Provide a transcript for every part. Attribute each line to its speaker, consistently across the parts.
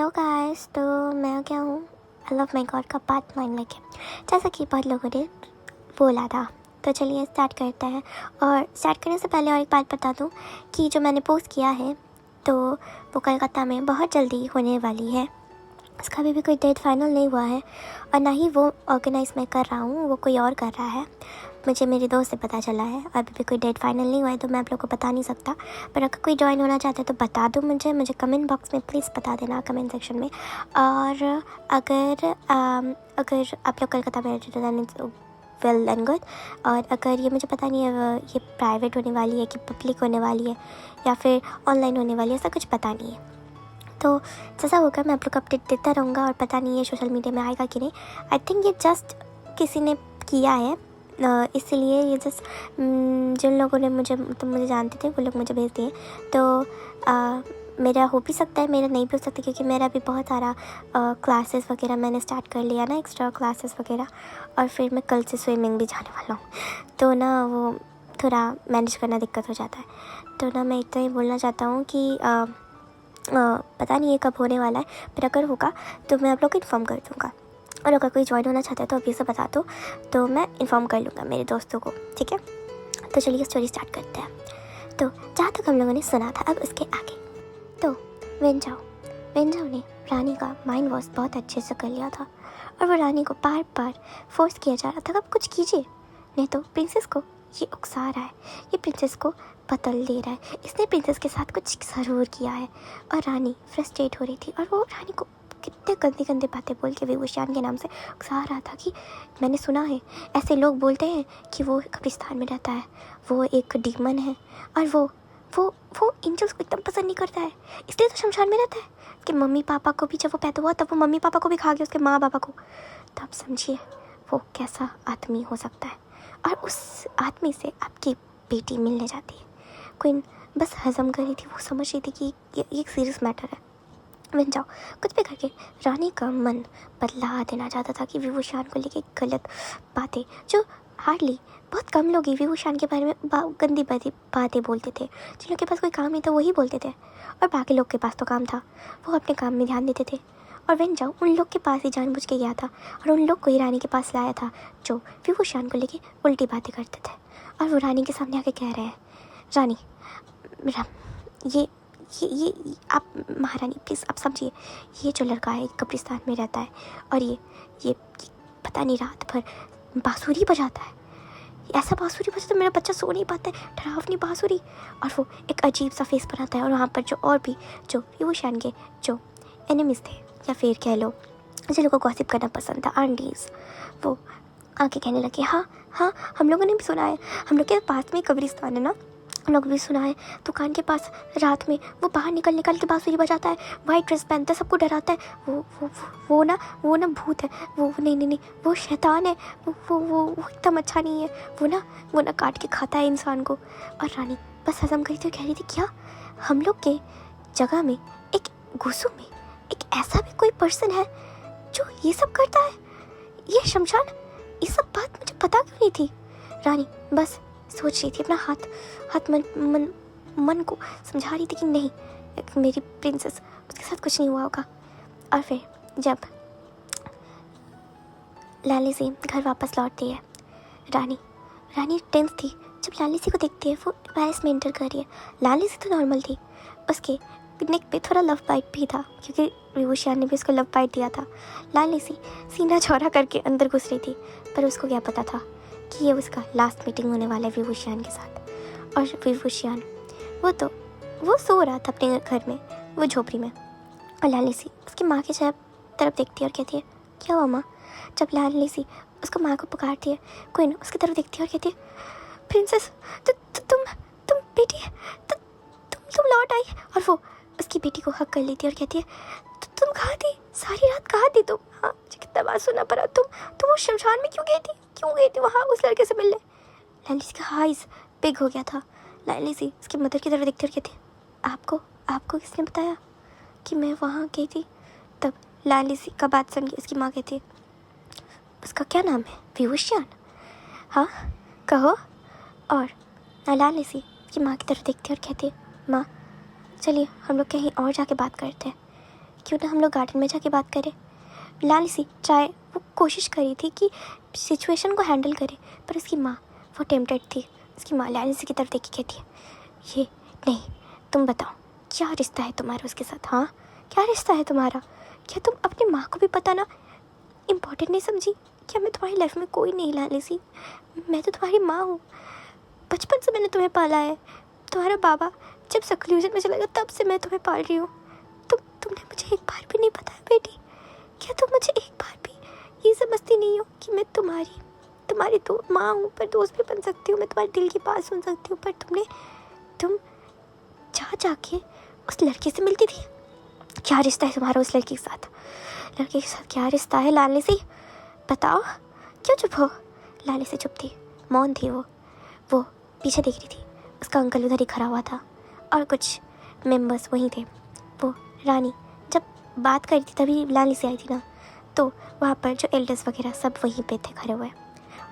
Speaker 1: Hello guys, तो मैं क्या हूँ आई लव माई गॉड का पार्ट 9 लेके, जैसा कि बहुत लोगों ने बोला था। तो चलिए स्टार्ट करते हैं। और स्टार्ट करने से पहले और एक बात बता दूँ कि जो मैंने पोस्ट किया है तो वो कलकत्ता में बहुत जल्दी होने वाली है। उसका अभी भी कोई डेट फाइनल नहीं हुआ है और ना ही वो ऑर्गेनाइज़ मैं कर रहा हूँ, वो कोई और कर रहा है। मुझे मेरे दोस्त से पता चला है। अभी भी कोई डेट फाइनल नहीं हुआ है तो मैं आप लोग को बता नहीं सकता, पर अगर कोई ज्वाइन होना चाहता है तो बता दो मुझे कमेंट बॉक्स में प्लीज़ बता देना, कमेंट सेक्शन में। और अगर आप लोग कलकत्ता में रहते वेल एंड गुड। और अगर ये मुझे पता नहीं है ये प्राइवेट होने वाली है कि पब्लिक होने वाली है या फिर ऑनलाइन होने वाली है, ऐसा कुछ पता नहीं है। तो जैसा होगा मैं आप लोग को अपडेट देता रहूँगा। और पता नहीं है सोशल मीडिया में आएगा कि नहीं। आई थिंक ये जस्ट किसी ने किया है, इसलिए ये जस्ट जिन लोगों ने मुझे जानते थे वो लोग मुझे भेज दिए। तो मेरा हो भी सकता है, मेरा नहीं भी हो सकता, क्योंकि मेरा भी बहुत सारा क्लासेस वगैरह मैंने स्टार्ट कर लिया ना, एक्स्ट्रा क्लासेस वगैरह। और फिर मैं कल से स्विमिंग भी जाने वाला हूँ, तो ना वो थोड़ा मैनेज करना दिक्कत हो जाता है। तो ना मैं इतना ही बोलना चाहता हूँ कि पता नहीं है कब होने वाला है, पर अगर होगा तो मैं आप लोग को इन्फॉर्म कर दूँगा। और अगर कोई ज्वाइन होना चाहता है तो अभी से बता दो, तो मैं इन्फॉर्म कर लूँगा मेरे दोस्तों को, ठीक है। तो चलिए स्टोरी स्टार्ट करते हैं। तो जहाँ तक हम लोगों ने सुना था, अब उसके आगे तो वेंजाओ ने रानी का माइंड वॉश बहुत अच्छे से कर लिया था और वो रानी को बार बार फोर्स किया जा रहा था, अब कुछ कीजिए, नहीं तो प्रिंसेस को ये उकसा रहा है, ये प्रिंसेस को बदल दे रहा है, इसने प्रिंसेस के साथ कुछ ज़रूर किया है। और रानी फ्रस्ट्रेट हो रही थी और वो रानी को कितने गंदी गंदी बातें बोल के विभूषण के नाम से उकसा रहा था कि मैंने सुना है ऐसे लोग बोलते हैं कि वो कब्रिस्तान में रहता है, वो एक डीमन है और वो एंजल्स को एकदम पसंद नहीं करता है, इसलिए तो शमशान में रहता है कि मम्मी पापा को भी जब वो पैदा हुआ तब वो मम्मी पापा को भी खा गया, उसके माँ बापा को। तब समझिए वो कैसा आदमी हो सकता है। और उस आदमी से आपकी बेटी मिलने जाती है। क्वीन बस हजम कर रही थी, वो समझ रही थी कि ये एक सीरियस मैटर है। बन जाओ कुछ भी करके रानी का मन बदला देना चाहता था कि विभूषण को लेके गलत बातें, जो हार्डली बहुत कम लोग ही विभूषण के बारे में गंदी बातें बोलते थे, जिन लोग के पास कोई काम नहीं था वही बोलते थे, और बाकी लोग के पास तो काम था, वो अपने काम में ध्यान देते थे। और वेन जाओ उन लोग के पास ही जानबूझ के गया था और उन लोग को ही रानी के पास लाया था जो विभूषण को लेके उल्टी बातें करते थे। और वो रानी के सामने आके कह रहे हैं, रानी ये आप महारानी प्लीज़ आप समझिए, ये जो लड़का है कब्रिस्तान में रहता है और ये पता नहीं रात भर बांसुरी बजाता है, ऐसा बांसुरी बजाता है मेरा बच्चा सो नहीं पाता है, डरावनी बांसुरी। और वो एक अजीब सा फेस बनाता है और वहाँ पर जो और भी जो विभूषण के जो एनिमीज थे या फिर कह लो जिन लोगों को गॉसिप करना पसंद था, आंटीज़, वो आके कहने लगे हाँ हम लोगों ने भी सुना है, हम लोग के पास में कब्रिस्तान है ना, हम लोग भी सुना है दुकान के पास रात में वो बाहर निकल के बांसुरी बजाता है, वाइट ड्रेस पहनता है, सबको डराता है, वो ना भूत है, वो नहीं वो शैतान है, वो एकदम अच्छा नहीं है, वो ना काट के खाता है इंसान को। और रानी बस हजम करी थी और कह रही थी क्या हम लोग के जगह में एक गुस्सू में एक ऐसा भी कोई पर्सन है जो ये सब करता है, ये शमशान, ये सब बात मुझे पता क्यों नहीं थी। रानी बस सोच रही थी, अपना हाथ मन को समझा रही थी कि नहीं मेरी प्रिंसेस, उसके साथ कुछ नहीं हुआ होगा। और फिर जब लाली सी घर वापस लौटती है, रानी टेंस थी। जब लाली सी को देखती है वो पैलेस में एंटर कर रही है। लाली सी तो नॉर्मल थी, उसके नेक पे थोड़ा लव बाइट भी था क्योंकि विभूषण ने भी उसको लव बाइट दिया था। लाली सी सीना चौड़ा करके अंदर घुस रही थी, पर उसको क्या पता था कि ये उसका लास्ट मीटिंग होने वाला है विभूषण के साथ। और विभूषण वो सो रहा था अपने घर में, वो झोपड़ी में। और लाली सी उसकी माँ की तरफ देखती है और कहती है क्या हुआ माँ। जब लाली सी उसको माँ को पुकारती है, कोई ना उसकी तरफ देखती है और कहती है प्रिंसेस तुम बेटी तुम लौट आई। और वो उसकी बेटी को हक कर लेती है और कहती है तुम कहाँ थी, सारी रात कहाँ थी तुम। हाँ मुझे कितना बात सुनना पड़ा, तुम उस शमशान में क्यों गई थी वहाँ उस लड़के से मिलने। लाली सी का आइज़ बिग हो गया था। लाली सी उसकी मदर की तरफ देखती और कहती आपको किसने बताया कि मैं वहाँ गई थी। तब लाली सी का बात सुन के उसकी माँ कहती है उसका क्या नाम है, विभूषण, हाँ कहो। और लाली सी उसकी माँ की तरफ देखती है और कहती है माँ चलिए हम लोग कहीं और जाके बात करते हैं क्यों ना हम लोग गार्डन में जाके बात करें। लालसी ट्राई वो कोशिश करी थी कि सिचुएशन को हैंडल करे, पर उसकी माँ वो टेम्पटेड थी। उसकी माँ लालसी की तरफ देख के कहती है, ये नहीं, तुम बताओ क्या रिश्ता है तुम्हारा उसके साथ? हाँ, क्या रिश्ता है तुम्हारा? क्या तुम अपनी माँ को भी बताना इम्पोर्टेंट नहीं समझी? क्या मैं तुम्हारी लाइफ में कोई नहीं लालसी? मैं तो तुम्हारी माँ हूँ, बचपन से मैंने तुम्हें पाला है। तुम्हारा बाबा जब सक्लूजन में चला गया तब से मैं तुम्हें पाल रही हूँ। तुमने मुझे एक बार भी नहीं बताया बेटी। क्या तुम मुझे एक बार भी ये समझती नहीं हो कि मैं तुम्हारी तो माँ हूँ, पर दोस्त भी बन सकती हूँ, मैं तुम्हारे दिल की बात सुन सकती हूँ। पर तुम जाके उस लड़के से मिलती थी। क्या रिश्ता है तुम्हारा उस लड़के के साथ? क्या रिश्ता है लालसी? बताओ, क्यों चुप हो? लालसी चुप थी, मौन थी। वो पीछे देख रही थी। उसका अंकल उधर ही खड़ा हुआ था और कुछ मेंबर्स वहीं थे। वो रानी जब बात करी थी तभी लालसी आई थी ना, तो वहाँ पर जो एल्डर्स वगैरह सब वहीं पे थे खड़े हुए,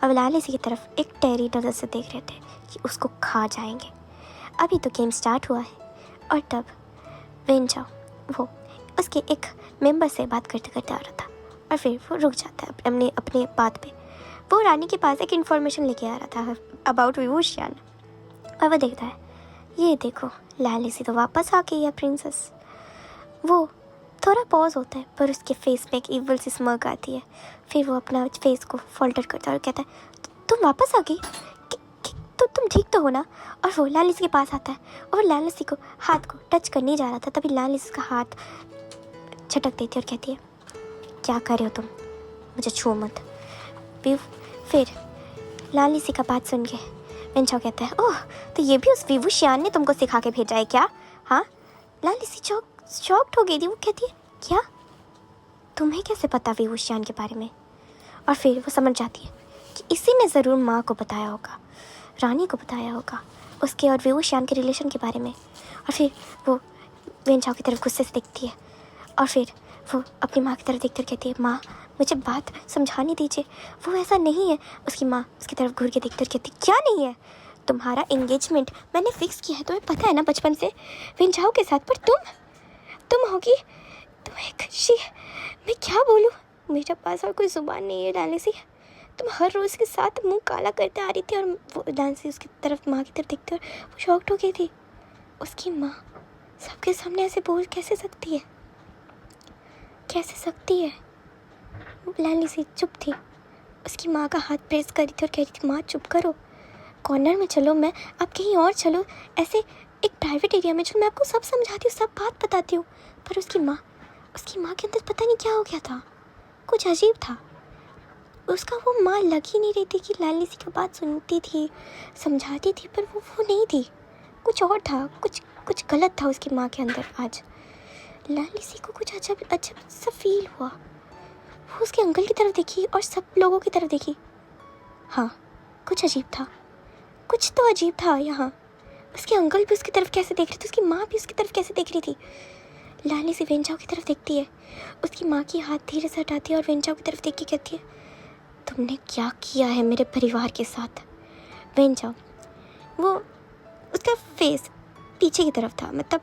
Speaker 1: और लालसी की तरफ एक टेरी नज़र से देख रहे थे कि उसको खा जाएंगे। अभी तो गेम स्टार्ट हुआ है। और तब वेंचाओ वो उसके एक मेंबर से बात करते करते आ रहा था, और फिर वो रुक जाता है अपने बात पे। वो रानी के पास एक इन्फॉर्मेशन लेके आ रहा था अबाउट विभूषण, और वो देखता है, ये देखो लालसी तो वापस आ गई है प्रिंसेस। वो थोड़ा पॉज होता है, पर उसके फेस में एक इवल सी स्मर्क आती है। फिर वो अपना फेस को फोल्डर करता है और कहता है, तुम वापस आ गई? तो तुम ठीक तो हो ना? और वो लालसी के पास आता है और लालसी को हाथ को टच करने जा रहा था, तभी लालसी का हाथ झटक देती है और कहती है, क्या कर रहे हो तुम? मुझे छू मत। फिर लालसी का बात सुन के वेंचाओ कहता है, ओह, तो ये भी उस विभूषण ने तुमको सिखा के भेजा है क्या? हाँ। लालसी शॉक्ड हो गई थी। वो कहती है, क्या? तुम्हें कैसे पता विभूषण के बारे में? और फिर वो समझ जाती है कि इसी ने ज़रूर माँ को बताया होगा, रानी को बताया होगा उसके और विभूषण के रिलेशन के बारे में। और फिर वो वेंचाओ की तरफ गुस्से से देखती है, और फिर वो अपनी माँ की तरफ देखकर कहती है, माँ मुझे बात समझाने दीजिए, वो ऐसा नहीं है। उसकी माँ उसकी तरफ घूर के देखकर कहती, क्या नहीं है? तुम्हारा एंगेजमेंट मैंने फिक्स किया है, तुम्हें पता है ना बचपन से वेंचाओ के साथ। पर तुम होगी, तुम्हें खुशी। मैं क्या बोलूँ, मेरे पास और कोई ज़ुबान नहीं है लालसी। तुम हर रोज़ के साथ मुंह काला करते आ रही थी। और वो लालसी उसकी तरफ माँ की तरफ देखते और वो शॉक्ड हो गई थी। उसकी माँ सबके सामने ऐसे बोल कैसे सकती है? लालसी चुप थी। उसकी माँ का हाथ प्रेस करी थी और कह रही थी, माँ चुप करो, कॉर्नर में चलो, मैं आप कहीं और चलो, ऐसे एक प्राइवेट एरिया में चलो, मैं आपको सब समझाती हूँ, सब बात बताती हूँ। पर उसकी माँ के अंदर पता नहीं क्या हो गया था, कुछ अजीब था। उसका वो माँ लग ही नहीं रही थी कि लालसी की बात सुनती थी, समझाती थी, पर वो नहीं थी, कुछ और था, कुछ गलत था उसकी माँ के अंदर। आज लालसी को कुछ अजब सा फील हुआ। वो उसके अंकल की तरफ देखी और सब लोगों की तरफ देखी। हाँ, कुछ अजीब था, कुछ तो अजीब था यहाँ। उसके अंकल भी उसकी तरफ कैसे देख रहे थे, उसकी माँ भी उसकी तरफ कैसे देख रही थी। लालसी वेंचाओ की तरफ देखती है, उसकी माँ की हाथ धीरे से हटाती है और वेंचाओ की तरफ देख के कहती है, तुमने क्या किया है मेरे परिवार के साथ? वेंचाओ वो उसका फेस पीछे की तरफ था, मतलब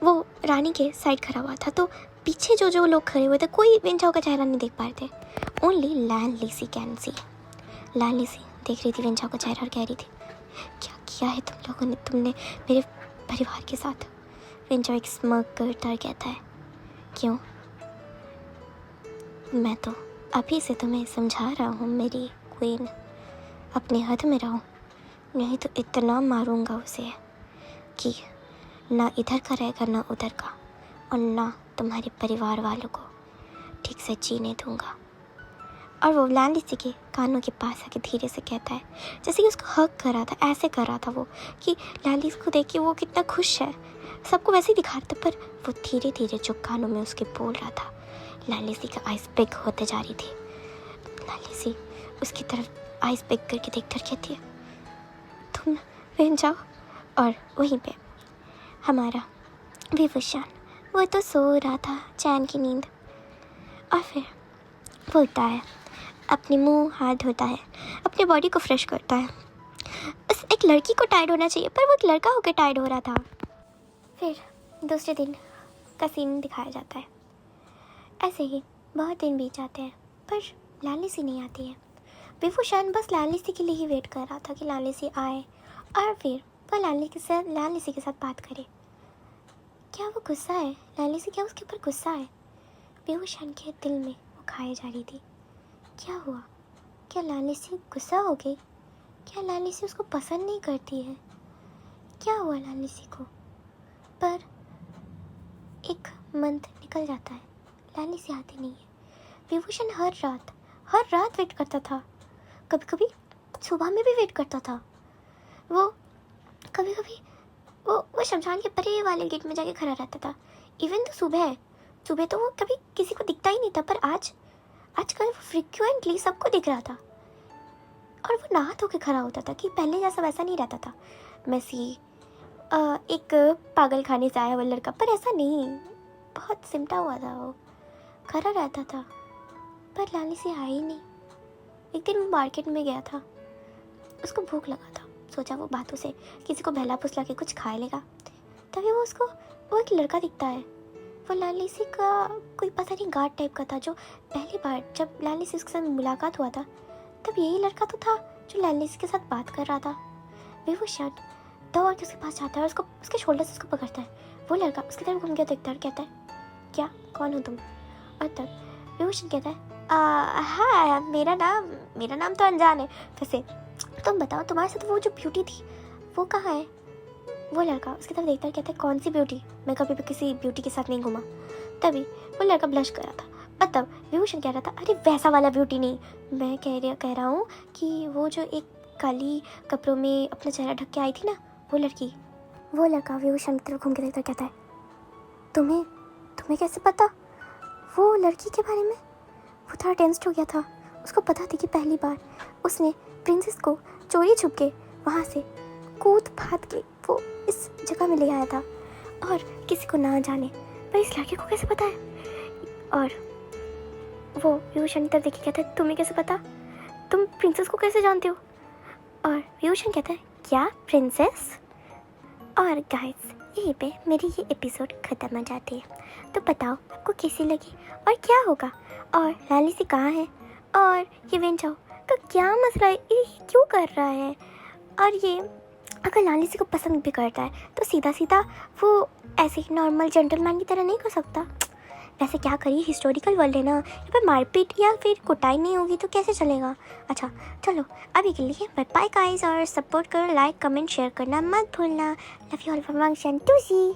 Speaker 1: वो रानी के साइड खड़ा हुआ था, तो पीछे जो लोग खड़े हुए थे कोई वेंचाओ का चेहरा नहीं देख पा रहे थे। Only लालसी can see. लालसी देख रही थी वेंचाओ का चेहरा और कह रही थी, क्या किया है तुम लोगों ने, तुमने मेरे परिवार के साथ? वेंचाओ एक स्मर्क करता और कहता है, क्यों? मैं तो अभी से तुम्हें समझा रहा हूँ मेरी क्वीन, अपने हद में रहो, नहीं तो इतना मारूंगा उसे कि ना इधर का रहेगा ना उधर का, और ना तुम्हारे परिवार वालों को ठीक से जीने दूंगा। और वो लालसी के कानों के पास आके धीरे से कहता है, जैसे कि उसको हक कर रहा था, ऐसे कर रहा था वो कि लालसी को देख के वो कितना खुश है, सबको वैसे ही दिखा रहा था। पर वो धीरे धीरे जो कानों में उसके बोल रहा था, लालसी का आइस बिग होते जा रही थी। लालसी उसकी तरफ आइस बिग करके देखकर कहती है, तुम बहन जाओ। और वहीं पे हमारा विभूषण वो तो सो रहा था चैन की नींद, और फिर वो उठता है, अपने मुंह हाथ धोता है, अपने बॉडी को फ्रेश करता है। बस एक लड़की को टायर्ड होना चाहिए, पर वो एक लड़का होकर टायर्ड हो रहा था। फिर दूसरे दिन का सीन दिखाया जाता है। ऐसे ही बहुत दिन बीत जाते हैं पर लालिसी नहीं आती है। विभूषण बस लालिसी के लिए ही वेट कर रहा था कि लालिसी आए और फिर वह लालिसी के साथ बात करे। क्या वो गुस्सा है? लालिसी क्या उसके ऊपर गुस्सा है? विभूषण के दिल में वो खाए जा रही थी। क्या हुआ? क्या लालिसी गुस्सा हो गई? क्या लालिसी उसको पसंद नहीं करती है? क्या हुआ लालिसी को? पर एक मंथ निकल जाता है, लालिसी आती नहीं है। विभूषण हर रात वेट करता था, कभी कभी सुबह में भी वेट करता था। वो कभी कभी वो शमशान के परे वाले गेट में जाके खड़ा रहता था। इवन तो सुबह तो वो कभी किसी को दिखता ही नहीं था, पर आजकल वो फ्रिक्वेंटली सबको दिख रहा था। और वो नहा धो के खड़ा होता था कि पहले जैसा वैसा नहीं रहता था मैसी एक पागल खाने से आया हुआ लड़का, पर ऐसा नहीं, बहुत सिमटा हुआ था, वो खड़ा रहता था। पर लालिसी आई नहीं। एक दिन वो मार्केट में गया था, उसको भूख लगा था, सोचा वो बातों से किसी को बहला फुसला के कुछ खा लेगा। तभी वो एक लड़का दिखता है। वो लालिसी का कोई पता नहीं गार्ड टाइप का था, जो पहली बार जब लालिसी उसके साथ मुलाकात हुआ था तब यही लड़का तो था जो लालिसी के साथ बात कर रहा था। विभूषण दौड़ के उसके पास जाता है और उसके शोल्डर से उसको पकड़ता है। वो लड़का उसकी तरफ घूम के देखता है और कहता है, क्या, कौन हो तुम? और तब विभूषण कहता है, हाँ मेरा नाम तो अनजान है, वैसे तुम बताओ तुम्हारे साथ वो जो ब्यूटी थी वो कहाँ है? वो लड़का उसकी तरफ देखता है, कहता है, कौन सी ब्यूटी? मैं कभी भी किसी ब्यूटी के साथ नहीं घूमा। तभी वो लड़का ब्लश कर रहा था और तब विभूषण कह रहा था, अरे वैसा वाला ब्यूटी नहीं, मैं कह रहा हूँ कि वो जो एक काली कपड़ों में अपना चेहरा ढक के आई थी ना, वो लड़की। वो लड़का विभूषण की तरफ घूम के देखता कहता है, तुम्हें कैसे पता वो लड़की के बारे में? वो थोड़ा टेंस्ड हो गया था। उसको पता थी कि पहली बार उसने प्रिंसेस को चोरी छुप के वहाँ से कूद फाद के वो इस जगह में ले आया था और किसी को ना जाने, पर इस लड़के को कैसे पता है? और वो विभूषण की तरफ देखिए कहता है, तुम्हें कैसे पता? तुम प्रिंसेस को कैसे जानते हो? और विभूषण कहता है, क्या प्रिंसेस? और गाइस यहीं पे मेरी ये एपिसोड ख़त्म हो जाती है। तो बताओ आपको कैसी लगी और क्या होगा, और लालिसी कहाँ है, और ये वेंचाओ का क्या मसला है, ये क्यों कर रहा है? और ये अगर लालिसी को पसंद भी करता है तो सीधा वो ऐसे ही नॉर्मल जेंटलमैन की तरह नहीं कर सकता। वैसे क्या करिए, हिस्टोरिकल वर्ल्ड है ना, यहाँ पर मारपीट या फिर कुटाई नहीं होगी तो कैसे चलेगा। अच्छा चलो अभी के लिए बाय बाय गाइस, और सपोर्ट करो, लाइक कमेंट शेयर करना मत भूलना। Love you all from two C.